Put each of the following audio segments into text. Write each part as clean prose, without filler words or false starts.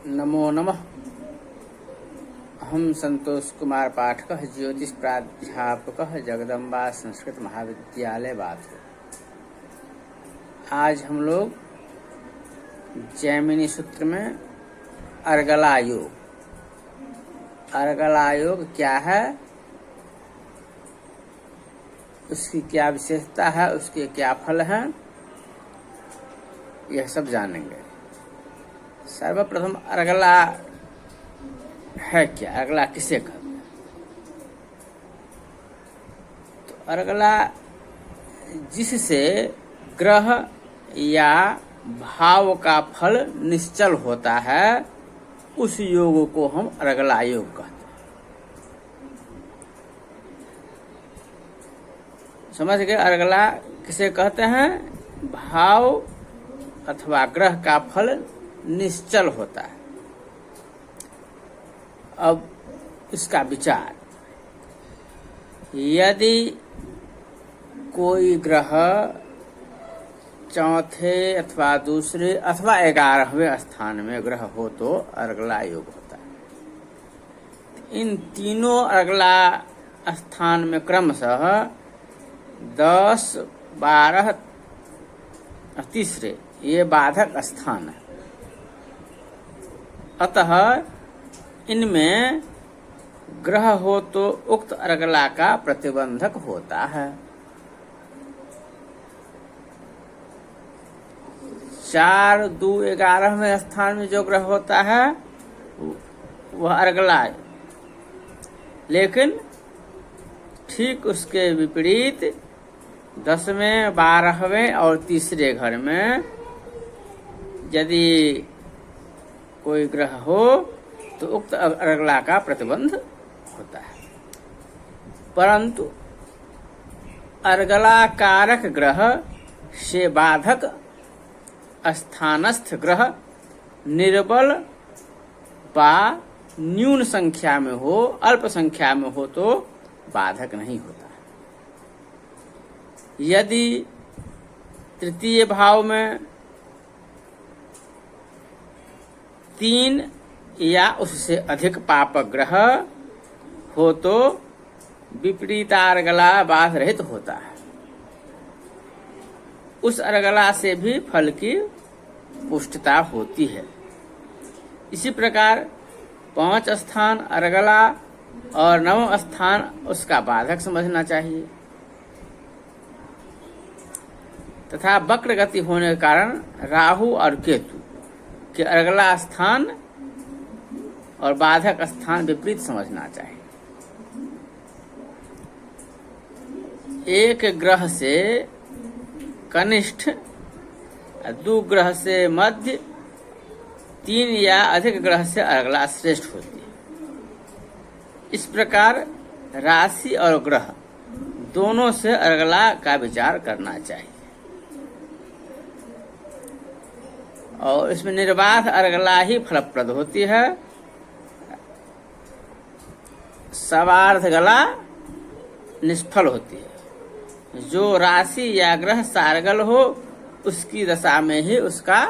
नमो नमः। अहं संतोष कुमार पाठकः, ज्योतिष प्राध्यापकः, जगदम्बा संस्कृत महाविद्यालय बाथुर। आज हम लोग जैमिनी सूत्र में अर्गला योग, अर्गला योग क्या है, उसकी क्या विशेषता है, उसके क्या फल हैं, यह सब जानेंगे। सर्वप्रथम अर्गला है क्या, अर्गला किसे कहते हैं? तो अर्गला जिससे ग्रह या भाव का फल निश्चल होता है, उस योग को हम अर्गला योग कहते हैं। समझ गए? अर्गला किसे कहते हैं? भाव अथवा ग्रह का फल निश्चल होता है। अब इसका विचार, यदि कोई ग्रह चौथे अथवा दूसरे अथवा 11वें स्थान में ग्रह हो तो अर्गला योग होता है। इन तीनों अर्गला स्थान में क्रमशः 10, 12, तीसरे ये बाधक स्थान है। अतः इनमें ग्रह हो तो उक्त अर्गला का प्रतिबंधक होता है। 4, 2, 11वें स्थान में जो ग्रह होता है वह अर्गला है, लेकिन ठीक उसके विपरीत 10वें, 12वें और तीसरे घर में यदि कोई ग्रह हो तो उक्त अर्गला का प्रतिबंध होता है। परंतु अर्गला कारक ग्रह से बाधक स्थानस्थ ग्रह निर्बल व न्यून संख्या में हो, अल्प संख्या में हो तो बाधक नहीं होता। यदि तृतीय भाव में 3 या उससे अधिक पापक ग्रह हो तो विपरीत अर्गला बाध रहित होता है। उस अर्गला से भी फल की पुष्टता होती है। इसी प्रकार 5 स्थान अर्गला और 9 स्थान उसका बाधक समझना चाहिए। तथा वक्र गति होने के कारण राहु और केतु के अर्गला स्थान और बाधक स्थान विपरीत समझना चाहिए। एक ग्रह से कनिष्ठ, 2 ग्रह से मध्य, 3 या अधिक ग्रह से अर्गला श्रेष्ठ होती है। इस प्रकार राशि और ग्रह दोनों से अर्गला का विचार करना चाहिए। और इसमें निर्बाध अर्गला ही फलप्रद होती है। सवार्ध गला निष्फल होती है। जो राशि या ग्रह सार्गल हो उसकी दशा में ही उसका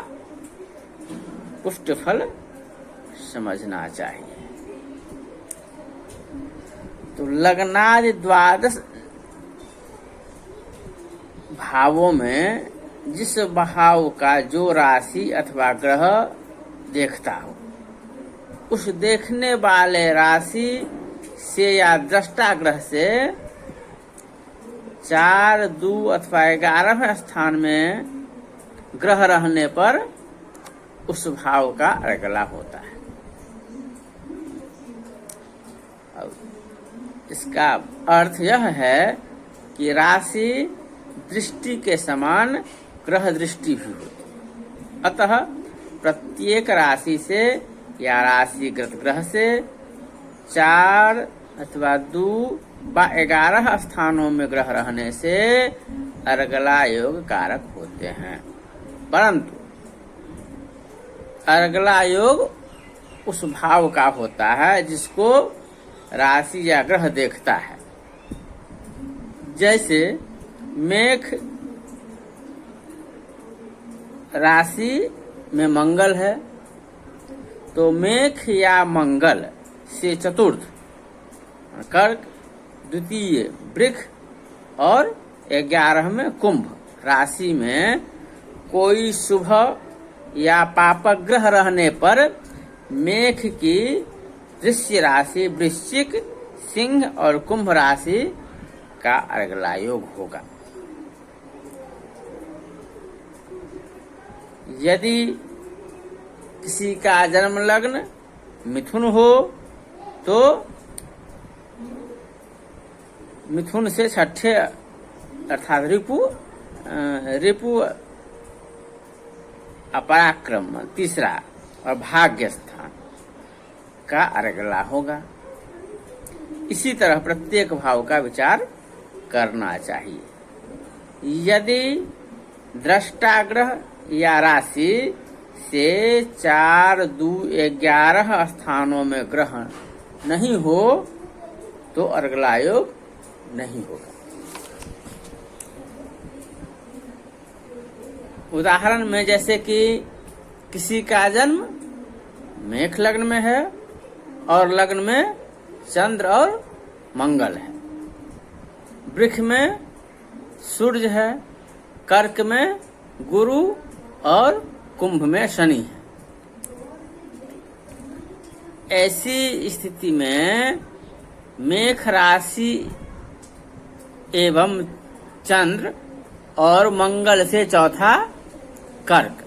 पुष्ट फल समझना चाहिए। तो लग्नादि 12 भावों में जिस भाव का जो राशि अथवा ग्रह देखता हो, उस देखने वाले राशि से या दृष्टा ग्रह से 4, 2 अथवा 11वें स्थान में ग्रह रहने पर उस भाव का अर्गला होता है। अब इसका अर्थ यह है कि राशि दृष्टि के समान ग्रह दृष्टि भी होती। अतः प्रत्येक राशि से या राशिगत ग्रह से 4 अथवा 2 व 11 स्थानों में ग्रह रहने से अर्गला योग कारक होते हैं। परंतु अर्गला योग उस भाव का होता है जिसको राशि या ग्रह देखता है। जैसे मेघ राशि में मंगल है तो मेष या मंगल से चतुर्थ कर्क, द्वितीय वृष और 11वें कुंभ राशि में कोई शुभ या पापक ग्रह रहने पर मेष की वृश्चिक राशि, वृश्चिक, सिंह और कुंभ राशि का अर्गला योग होगा। यदि किसी का जन्म लग्न मिथुन हो तो मिथुन से छठे अर्थात रिपु अपराक्रम तीसरा और भाग्य स्थान का अर्गला होगा। इसी तरह प्रत्येक भाव का विचार करना चाहिए। यदि दृष्टा ग्रह या राशि से 4, 2, 11 स्थानों में ग्रहण नहीं हो तो अर्गला योग नहीं होगा। उदाहरण में जैसे कि किसी का जन्म मेष लग्न में है और लग्न में चंद्र और मंगल है, वृष में सूर्य है, कर्क में गुरु और कुंभ में शनि है। ऐसी स्थिति में मेष राशि एवं चंद्र और मंगल से चौथा कर्क,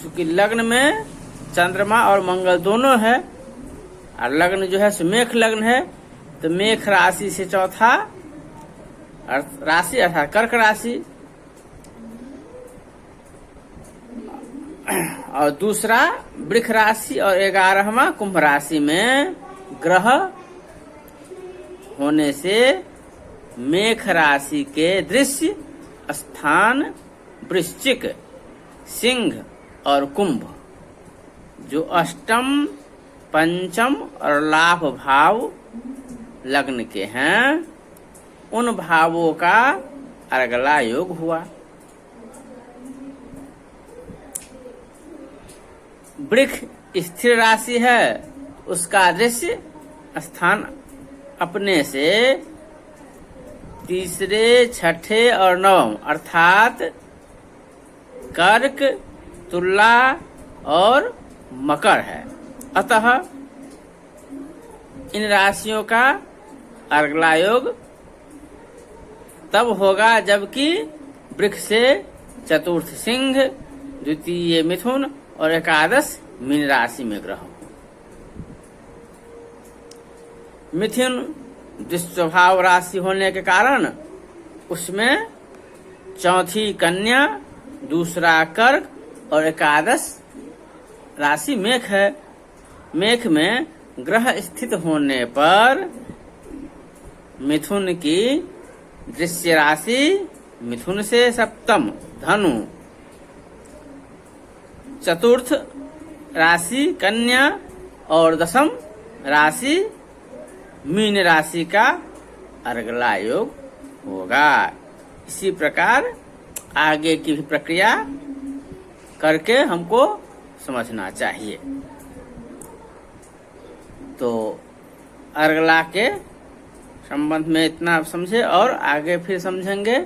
चूंकि लग्न में चंद्रमा और मंगल दोनों है और लग्न जो है मेष लग्न है, तो मेष राशि से चौथा राशि अर्थात कर्क राशि और दूसरा वृष राशि और 11वां कुंभ राशि में ग्रह होने से मेष राशि के दृश्य स्थान वृश्चिक, सिंह और कुंभ जो अष्टम, पंचम और लाभ भाव लग्न के हैं, उन भावों का अर्गला योग हुआ। वृष स्थिर राशि है, उसका दृश्य स्थान अपने से तीसरे, छठे और नवम अर्थात कर्क, तुला और मकर है। अतः इन राशियों का अर्गला योग तब होगा जबकि वृष से चतुर्थ सिंह, द्वितीय मिथुन और एकादश मीन राशि में ग्रह हो। मिथुन दुस्वभाव राशि होने के कारण उसमें चौथी कन्या, दूसरा कर्क और एकादश राशि मेष है। मेष में ग्रह स्थित होने पर मिथुन की दृश्य राशि मिथुन से सप्तम धनु, चतुर्थ राशि कन्या और दशम राशि मीन राशि का अर्गला योग होगा। इसी प्रकार आगे की प्रक्रिया करके हमको समझना चाहिए। तो अर्गला के संबंध में इतना समझे और आगे फिर समझेंगे।